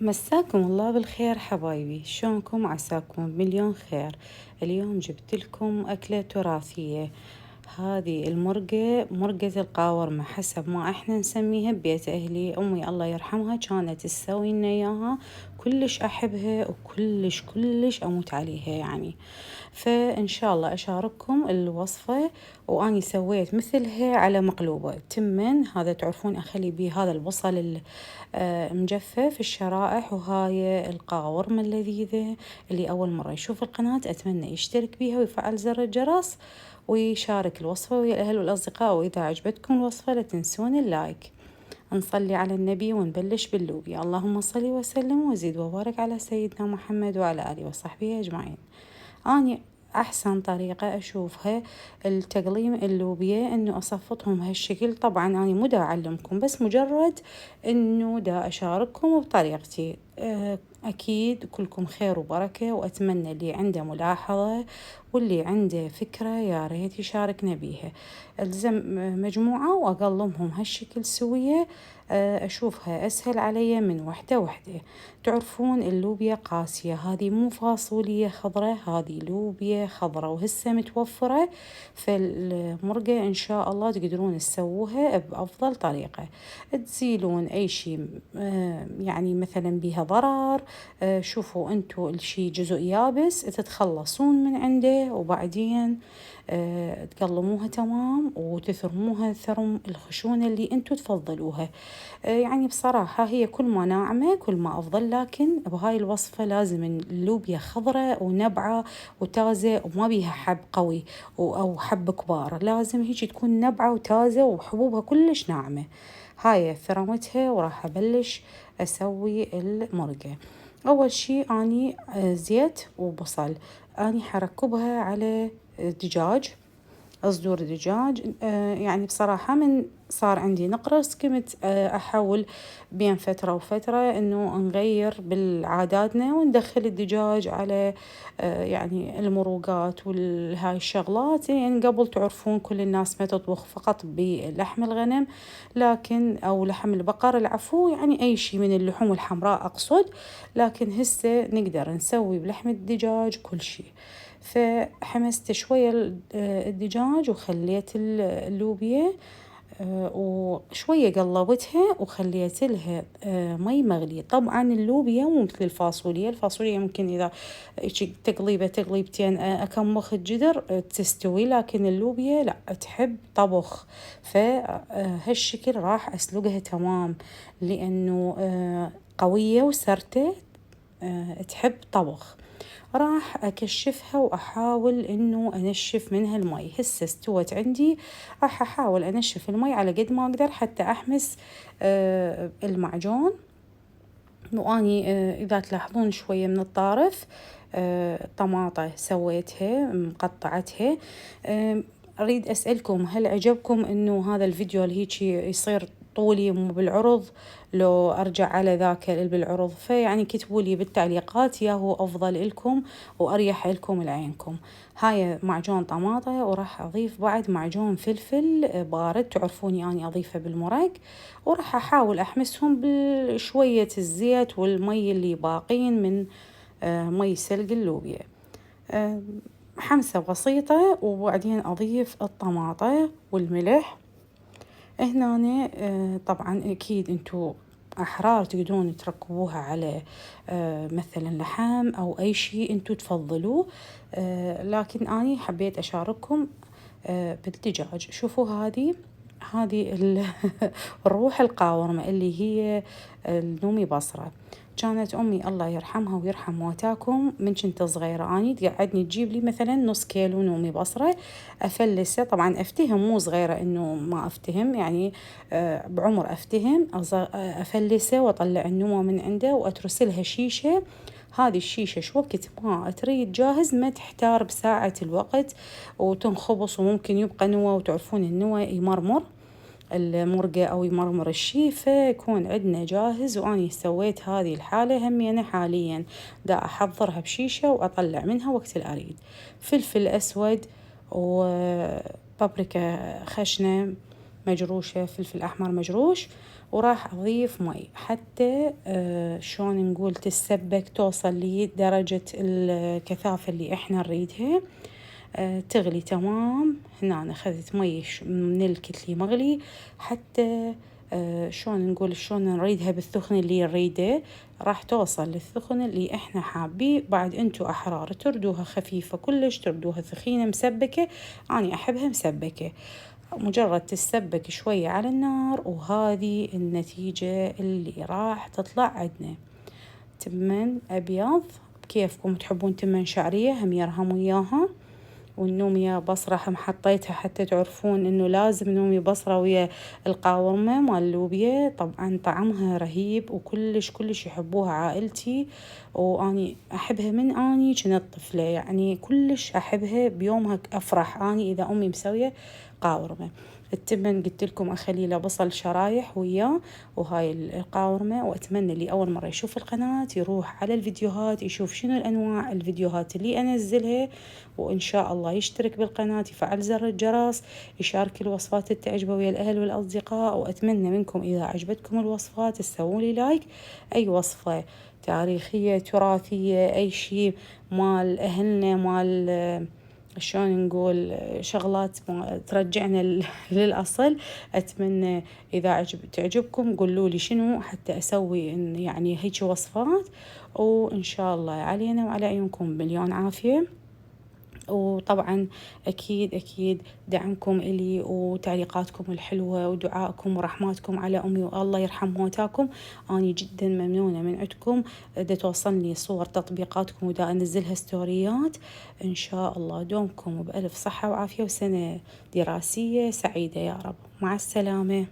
مساكم الله بالخير حبايبي، شلونكم؟ عساكم بمليون خير. اليوم جبت لكم أكلة تراثية. هذه المرقة، مرقة القاورمة حسب ما احنا نسميها ببيت أهلي. أمي الله يرحمها كانت تسوي لنا إياها، كلش أحبها وكلش كلش أموت عليها يعني. فإن شاء الله أشارككم الوصفة. وأني سويت مثلها على مقلوبة تمن، هذا تعرفون أخلي بيه هذا البصل مجفف الشرائح، وهاي القاورمة اللذيذة. اللي أول مرة يشوف القناة أتمنى يشترك بيها ويفعل زر الجرس ويشارك الوصفة ويا الأهل والأصدقاء. وإذا عجبتكم الوصفة لا تنسون اللايك. نصلي على النبي ونبلش باللوبيا. اللهم صل وسلم وزد وبارك على سيدنا محمد وعلى آله وصحبه أجمعين. أني أحسن طريقة أشوفها التقليم اللوبيا إنه أصفطهم هالشكل. طبعا أنا مو دا أعلمكم، بس مجرد إنه دا أشارككم بطريقتي. أكيد كلكم خير وبركة، وأتمنى اللي عنده ملاحظة واللي عنده فكرة يا ريت يشاركنا بيها. ألزم مجموعة وأقلمهم هالشكل سوية. أشوفها أسهل علي من وحدة وحدة. تعرفون اللوبيا قاسية، هذه مو فاصوليا خضرة، هذه لوبيا خضرة وهسه متوفرة. فالمرقة إن شاء الله تقدرون تسووها بأفضل طريقة. تزيلون أي شيء يعني مثلا بيها ضرر. شوفوا أنتوا الشي جزء يابس تتخلصون من عنده، وبعدين تقلموها تمام وتثرموها ثرم الخشونة اللي انتو تفضلوها. يعني بصراحة هي كل ما ناعمة كل ما أفضل، لكن بهاي الوصفة لازم اللوبيا خضرة ونبعة وتازة وما بيها حب قوي أو حب كبار، لازم هيك تكون نبعة وتازة وحبوبها كلش ناعمة. هاي ثرمتها وراح أبلش أسوي المرقة. أول شي أني زيت وبصل. أني حركبها على دجاج، صدور دجاج. يعني بصراحة من صار عندي نقرس كنت أحاول بين فترة وفترة إنه نغير بالعاداتنا وندخل الدجاج على يعني المروقات والهاي الشغلات. يعني قبل تعرفون كل الناس ما تطبخ فقط بلحم الغنم، لكن أو لحم البقر العفو، يعني أي شيء من اللحوم الحمراء أقصد. لكن هسه نقدر نسوي بلحم الدجاج كل شيء. فحمست شوية الدجاج وخليت اللوبيا وشوية قلبتها وخليت لها مي مغلي. طبعا اللوبيا مو مثل الفاصوليا. الفاصوليا ممكن إذا تقليبة تقليبتين أكمخ الجدر تستوي، لكن اللوبيا لا، تحب طبخ. فهالشكل راح أسلقها تمام، لأنه قوية وسرتة، تحب طبخ. راح أكشفها وأحاول إنه أنشف منها المي. هسه استوت عندي، راح أحاول أنشف المي على قد ما أقدر حتى أحمس المعجون. وأني إذا تلاحظون شوية من الطارف طماطة سويتها مقطعتها. أريد أسألكم، هل عجبكم إنه هذا الفيديو اللي هيك يصير طولي مو بالعرض، لو أرجع على ذاك اللي بالعرض؟ فيعني كتبوا لي بالتعليقات يا هو أفضل لكم وأريح لكم لعينكم. هاي معجون طماطة، وراح أضيف بعد معجون فلفل بارد، تعرفوني أني أضيفه بالمرق. وراح أحاول أحمسهم بشوية الزيت والمي اللي باقين من مي سلق اللوبيا. حمسة بسيطة، وبعدين أضيف الطماطة والملح. هنا طبعا أكيد أنتوا أحرار تقدرون تركبوها على مثلا لحم أو أي شيء أنتوا تفضلوه. لكن أنا حبيت أشارككم بالدجاج. شوفوا هذه الروح القاورمة اللي هي النومي بصرة. كانت أمي الله يرحمها ويرحم موتاكم من كنت صغيرة أني تقعدني تجيب لي مثلا نص كيلو نومي بصرة، أفلسه. طبعا أفتهم، مو صغيرة إنه ما أفتهم يعني، بعمر أفتهم. أفلسه وأطلع النومة من عنده وأترسلها شيشة. هذه الشيشة شو وقت ما تريد جاهز، ما تحتار بساعة الوقت وتنخبص، وممكن يبقى نوى. وتعرفون النوى يمرمر المرقة أو يمرمر الشيفة، يكون عندنا جاهز. وأني سويت هذه الحالة همينة حاليا دا أحضرها بشيشة وأطلع منها وقت الأريد. فلفل أسود وبابريكا خشنة مجروشة، فلفل أحمر مجروش، وراح أضيف مي حتى شلون نقول تتسبك، توصل لدرجة الكثافة اللي إحنا نريدها. تغلي تمام. هنا أنا أخذت مي من الكتلي مغلي حتى شلون نقول شلون نريدها بالثخن اللي نريده. راح توصل للثخن اللي إحنا حابيه. بعد أنتو أحرار تردوها خفيفة كلش، تردوها ثخينة مسبكة. أنا أحبها مسبكة. مجرد تسبك شوية على النار وهذه النتيجة اللي راح تطلع عندنا. تمن أبيض بكيفكم، تحبون تمن شعرية هم يرهم وياها. والنوميا بصرة هم حطيتها حتى تعرفون إنه لازم نومي بصرة ويا القاورمة مال اللوبيا. طبعا طعمها رهيب وكلش كلش يحبوها عائلتي، وأني أحبها من أني كنت طفلة، يعني كلش أحبها. بيومها أفرح أني إذا أمي مسوية قاورمة. التمن قلت لكم أخلي له بصل شرايح وياه وهاي القاورمة. وأتمنى اللي أول مرة يشوف القناة يروح على الفيديوهات يشوف شنو الأنواع الفيديوهات اللي أنزلها، وإن شاء الله يشترك بالقناة، يفعل زر الجرس، يشارك الوصفات اللي تعجبه ويا الأهل والأصدقاء. وأتمنى منكم إذا عجبتكم الوصفات تسوون لي لايك. أي وصفة تاريخية تراثية أي شيء مال أهلنا مال شلون نقول شغلات ترجعنا للأصل، أتمنى إذا تعجبكم قولوا لي شنو حتى أسوي يعني هيك وصفات. وإن شاء الله علينا وعلى عيونكم مليون عافية. وطبعا أكيد أكيد دعمكم إلي وتعليقاتكم الحلوة ودعائكم ورحماتكم على أمي، والله يرحم موتاكم. أنا جدا ممنونة من عندكم. دا توصلني صور تطبيقاتكم ودا أنزلها ستوريات. إن شاء الله دومكم بألف صحة وعافية وسنة دراسية سعيدة يا رب. مع السلامة.